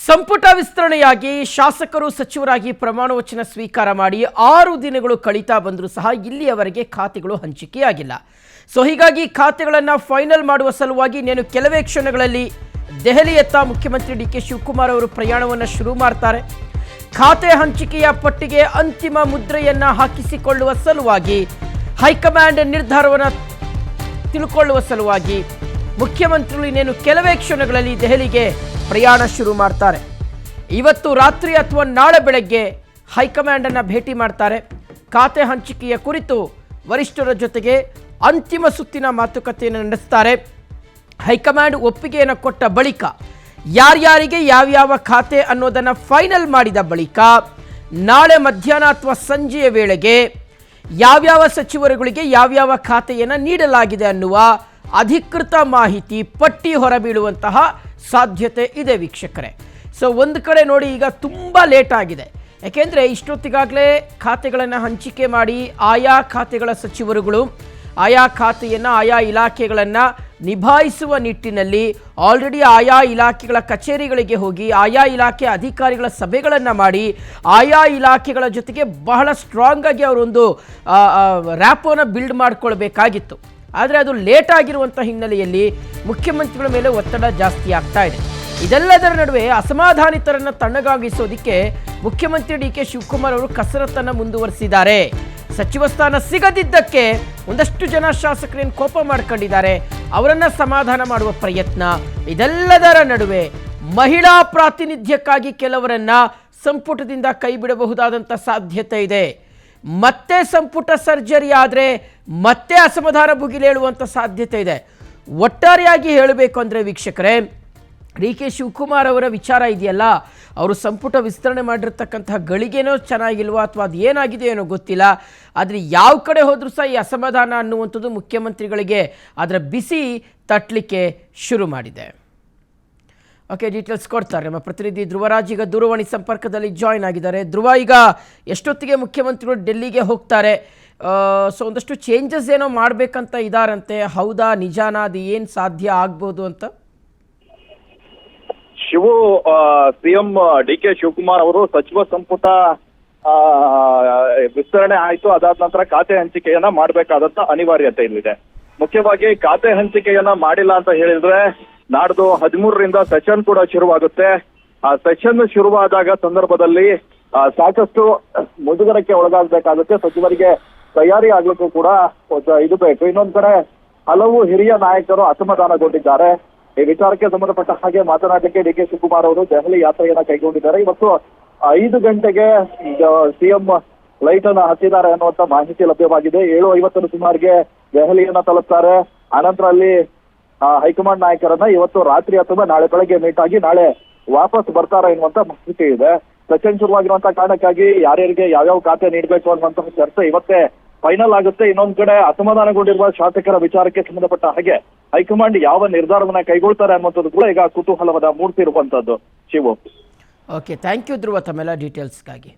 ಸಂಪುಟ ವಿಸ್ತರಣೆಯಾಗಿ ಶಾಸಕರು ಸಚಿವರಾಗಿ ಪ್ರಮಾಣ ವಚನ ಸ್ವೀಕಾರ ಮಾಡಿ 6 ದಿನಗಳು ಕಳೀತಾ ಬಂದರೂ ಸಹ ಇಲ್ಲಿಯವರೆಗೆ ಖಾತೆಗಳು ಹಂಚಿಕೆಯಾಗಿಲ್ಲ. ಸೊ ಹೀಗಾಗಿ ಖಾತೆಗಳನ್ನು ಫೈನಲ್ ಮಾಡುವ ಸಲುವಾಗಿ ಇನ್ನೇನು ಕೆಲವೇ ಕ್ಷಣಗಳಲ್ಲಿ ದೆಹಲಿಯತ್ತ ಮುಖ್ಯಮಂತ್ರಿ ಡಿ ಕೆ ಶಿವಕುಮಾರ್ ಅವರು ಪ್ರಯಾಣವನ್ನು ಶುರು ಮಾಡ್ತಾರೆ. ಖಾತೆ ಹಂಚಿಕೆಯ ಪಟ್ಟಿಗೆ ಅಂತಿಮ ಮುದ್ರೆಯನ್ನು ಹಾಕಿಸಿಕೊಳ್ಳುವ ಸಲುವಾಗಿ ಹೈಕಮಾಂಡ್ ನಿರ್ಧಾರವನ್ನು ತಿಳ್ಕೊಳ್ಳುವ ಸಲುವಾಗಿ ಮುಖ್ಯಮಂತ್ರಿಗಳು ಇನ್ನೇನು ಕೆಲವೇ ಕ್ಷಣಗಳಲ್ಲಿ ದೆಹಲಿಗೆ ಪ್ರಯಾಣ ಶುರು ಮಾಡ್ತಾರೆ. ಇವತ್ತು ರಾತ್ರಿ ಅಥವಾ ನಾಳೆ ಬೆಳಗ್ಗೆ ಹೈಕಮಾಂಡ್ ಅನ್ನು ಭೇಟಿ ಮಾಡ್ತಾರೆ. ಖಾತೆ ಹಂಚಿಕೆಯ ಕುರಿತು ವರಿಷ್ಠರ ಜೊತೆಗೆ ಅಂತಿಮ ಸುತ್ತಿನ ಮಾತುಕತೆಯನ್ನು ನಡೆಸ್ತಾರೆ. ಹೈಕಮಾಂಡ್ ಒಪ್ಪಿಗೆಯನ್ನು ಕೊಟ್ಟ ಬಳಿಕ ಯಾರ್ಯಾರಿಗೆ ಯಾವ್ಯಾವ ಖಾತೆ ಅನ್ನೋದನ್ನು ಫೈನಲ್ ಮಾಡಿದ ಬಳಿಕ ನಾಳೆ ಮಧ್ಯಾಹ್ನ ಅಥವಾ ಸಂಜೆಯ ವೇಳೆಗೆ ಯಾವ್ಯಾವ ಸಚಿವರುಗಳಿಗೆ ಯಾವ್ಯಾವ ಖಾತೆಯನ್ನು ನೀಡಲಾಗಿದೆ ಅನ್ನುವ ಅಧಿಕೃತ ಮಾಹಿತಿ ಪಟ್ಟಿ ಹೊರಬೀಳುವಂತಹ ಸಾಧ್ಯತೆ ಇದೆ ವೀಕ್ಷಕರೇ. ಸೊ ಒಂದು ಕಡೆ ನೋಡಿ, ಈಗ ತುಂಬ ಲೇಟ್ ಆಗಿದೆ. ಯಾಕೆಂದರೆ ಇಷ್ಟೊತ್ತಿಗಾಗಲೇ ಖಾತೆಗಳನ್ನು ಹಂಚಿಕೆ ಮಾಡಿ ಆಯಾ ಖಾತೆಗಳ ಸಚಿವರುಗಳು ಆಯಾ ಖಾತೆಯನ್ನು ಆಯಾ ಇಲಾಖೆಗಳನ್ನು ನಿಭಾಯಿಸುವ ನಿಟ್ಟಿನಲ್ಲಿ ಆಲ್ರೆಡಿ ಆಯಾ ಇಲಾಖೆಗಳ ಕಚೇರಿಗಳಿಗೆ ಹೋಗಿ ಆಯಾ ಇಲಾಖೆ ಅಧಿಕಾರಿಗಳ ಸಭೆಗಳನ್ನು ಮಾಡಿ ಆಯಾ ಇಲಾಖೆಗಳ ಜೊತೆಗೆ ಬಹಳ ಸ್ಟ್ರಾಂಗ್ ಆಗಿ ಅವರೊಂದು ರ್ಯಾಪೋನ ಬಿಲ್ಡ್ ಮಾಡ್ಕೊಳ್ಬೇಕಾಗಿತ್ತು. ಆದರೆ ಅದು ಲೇಟ್ ಆಗಿರುವಂಥ ಹಿನ್ನೆಲೆಯಲ್ಲಿ ಮುಖ್ಯಮಂತ್ರಿಗಳ ಮೇಲೆ ಒತ್ತಡ ಜಾಸ್ತಿ ಆಗ್ತಾ ಇದೆ. ಇದೆಲ್ಲದರ ನಡುವೆ ಅಸಮಾಧಾನಿತರನ್ನು ತಣ್ಣಗಾಗಿಸೋದಕ್ಕೆ ಮುಖ್ಯಮಂತ್ರಿ ಡಿ ಕೆ ಶಿವಕುಮಾರ್ ಅವರು ಕಸರತ್ತನ್ನು ಮುಂದುವರಿಸಿದ್ದಾರೆ. ಸಚಿವ ಸ್ಥಾನ ಸಿಗದಿದ್ದಕ್ಕೆ ಒಂದಷ್ಟು ಜನ ಶಾಸಕರೇನು ಕೋಪ ಮಾಡ್ಕೊಂಡಿದ್ದಾರೆ, ಅವರನ್ನು ಸಮಾಧಾನ ಮಾಡುವ ಪ್ರಯತ್ನ. ಇದೆಲ್ಲದರ ನಡುವೆ ಮಹಿಳಾ ಪ್ರಾತಿನಿಧ್ಯಕ್ಕಾಗಿ ಕೆಲವರನ್ನ ಸಂಪುಟದಿಂದ ಕೈ ಬಿಡಬಹುದಾದಂಥ ಸಾಧ್ಯತೆ ಇದೆ. ಮತ್ತೆ ಸಂಪುಟ ಸರ್ಜರಿ ಆದರೆ ಮತ್ತೆ ಅಸಮಾಧಾನ ಭುಗಿಲೇಳುವಂಥ ಸಾಧ್ಯತೆ ಇದೆ. ಒಟ್ಟಾರೆಯಾಗಿ ಹೇಳಬೇಕು ಅಂದರೆ ವೀಕ್ಷಕರೇ, ಡಿ ಕೆ ಶಿವಕುಮಾರ್ ಅವರ ವಿಚಾರ ಇದೆಯಲ್ಲ, ಅವರು ಸಂಪುಟ ವಿಸ್ತರಣೆ ಮಾಡಿರ್ತಕ್ಕಂತಹ ಗಳಿಗೆನೋ ಚೆನ್ನಾಗಿಲ್ವೋ ಅಥವಾ ಅದು ಏನಾಗಿದೆ ಏನೋ ಗೊತ್ತಿಲ್ಲ. ಆದರೆ ಯಾವ ಕಡೆ ಹೋದರೂ ಸಹ ಈ ಅಸಮಾಧಾನ ಅನ್ನುವಂಥದ್ದು ಮುಖ್ಯಮಂತ್ರಿಗಳಿಗೆ ಅದರ ಬಿಸಿ ತಟ್ಟಲಿಕ್ಕೆ ಶುರು ಮಾಡಿದೆ. ಓಕೆ, ಡೀಟೇಲ್ಸ್ ಕೊಡ್ತಾರೆ ನಮ್ಮ ಪ್ರತಿನಿಧಿ ಧ್ರುವರಾಜ್. ಈಗ ದೂರವಾಣಿ ಸಂಪರ್ಕದಲ್ಲಿ ಜಾಯ್ನ್ ಆಗಿದ್ದಾರೆ. ಧ್ರುವ, ಈಗ ಎಷ್ಟೊತ್ತಿಗೆ ಮುಖ್ಯಮಂತ್ರಿಗಳು ಡೆಲ್ಲಿಗೆ ಹೋಗ್ತಾರೆ? ಸೊ ಒಂದಷ್ಟು ಚೇಂಜಸ್ ಏನೋ ಮಾಡಬೇಕಂತ ಇದ್ದಾರಂತೆ, ಹೌದಾ, ನಿಜಾನ, ಅದು ಏನು ಸಾಧ್ಯ ಆಗ್ಬೋದು ಅಂತ? ಸಿಎಂ ಡಿ ಕೆ ಶಿವಕುಮಾರ್ ಅವರು ಸಚಿವ ಸಂಪುಟ ವಿಸ್ತರಣೆ ಆಯ್ತು, ಅದಾದ ನಂತರ ಖಾತೆ ಹಂಚಿಕೆಯನ್ನ ಮಾಡಬೇಕಾದಂತ ಅನಿವಾರ್ಯತೆ ಇಲ್ಲಿದೆ. ಮುಖ್ಯವಾಗಿ ಖಾತೆ ಹಂಚಿಕೆಯನ್ನ ಮಾಡಿಲ್ಲ ಅಂತ ಹೇಳಿದ್ರೆ ನಾಡ್ದು 13ರಿಂದ ಸೆಷನ್ ಕೂಡ ಶುರುವಾಗುತ್ತೆ. ಆ ಸೆಷನ್ ಶುರುವಾದಾಗ ಸಂದರ್ಭದಲ್ಲಿ ಸಾಕಷ್ಟು ಮುಜುಗರಕ್ಕೆ ಒಳಗಾಗಬೇಕಾಗುತ್ತೆ. ಸಚಿವರಿಗೆ ತಯಾರಿ ಆಗ್ಲಿಕ್ಕೂ ಕೂಡ ಇದು ಬೇಕು. ಇನ್ನೊಂದ್ ಕಡೆ ಹಲವು ಹಿರಿಯ ನಾಯಕರು ಅಸಮಾಧಾನಗೊಂಡಿದ್ದಾರೆ. ಈ ವಿಚಾರಕ್ಕೆ ಸಂಬಂಧಪಟ್ಟ ಹಾಗೆ ಮಾತನಾಡಲಿಕ್ಕೆ ಡಿ ಕೆ ಶಿವಕುಮಾರ್ ಅವರು ದೆಹಲಿ ಯಾತ್ರೆಯನ್ನ ಕೈಗೊಂಡಿದ್ದಾರೆ. ಇವತ್ತು 5 ಗಂಟೆಗೆ ಸಿಎಂ ಲೈಟ್ ಅನ್ನ ಹಚ್ಚಿದ್ದಾರೆ ಅನ್ನುವಂತ ಮಾಹಿತಿ ಲಭ್ಯವಾಗಿದೆ. 7:50 ಸುಮಾರಿಗೆ ದೆಹಲಿಯನ್ನ ತಲುಪ್ತಾರೆ. ಆನಂತರ ಅಲ್ಲಿ ಹೈಕಮಾಂಡ್ ನಾಯಕರನ್ನ ಇವತ್ತು ರಾತ್ರಿ ಅಥವಾ ನಾಳೆ ಬೆಳಗ್ಗೆ ಮೀಟ್ ಆಗಿ ನಾಳೆ ವಾಪಸ್ ಬರ್ತಾರೆ ಎನ್ನುವಂತ ಮಾಹಿತಿ ಇದೆ. ಸೆಷನ್ ಶುರುವಾಗಿರುವಂತಹ ಕಾರಣಕ್ಕಾಗಿ ಯಾರ್ಯಾರಿಗೆ ಯಾವ್ಯಾವ ಖಾತೆ ನೀಡಬೇಕು ಅನ್ನುವಂತಹ ಚರ್ಚೆ ಇವತ್ತೇ ಫೈನಲ್ ಆಗುತ್ತೆ. ಇನ್ನೊಂದ್ ಕಡೆ ಅಸಮಾಧಾನಗೊಂಡಿರುವ ಶಾಸಕರ ವಿಚಾರಕ್ಕೆ ಸಂಬಂಧಪಟ್ಟ ಹಾಗೆ ಹೈಕಮಾಂಡ್ ಯಾವ ನಿರ್ಧಾರವನ್ನ ಕೈಗೊಳ್ತಾರೆ ಅನ್ನುವಂಥದ್ದು ಕೂಡ ಈಗ ಕುತೂಹಲವನ್ನ ಮೂಡ್ತಿರುವಂತದ್ದು. ಶಿವು, ಓಕೆ, ಥ್ಯಾಂಕ್ ಯು ಧ್ರುವ ತಮ್ಮೆಲ್ಲ ಡೀಟೇಲ್ಸ್ಗಾಗಿ.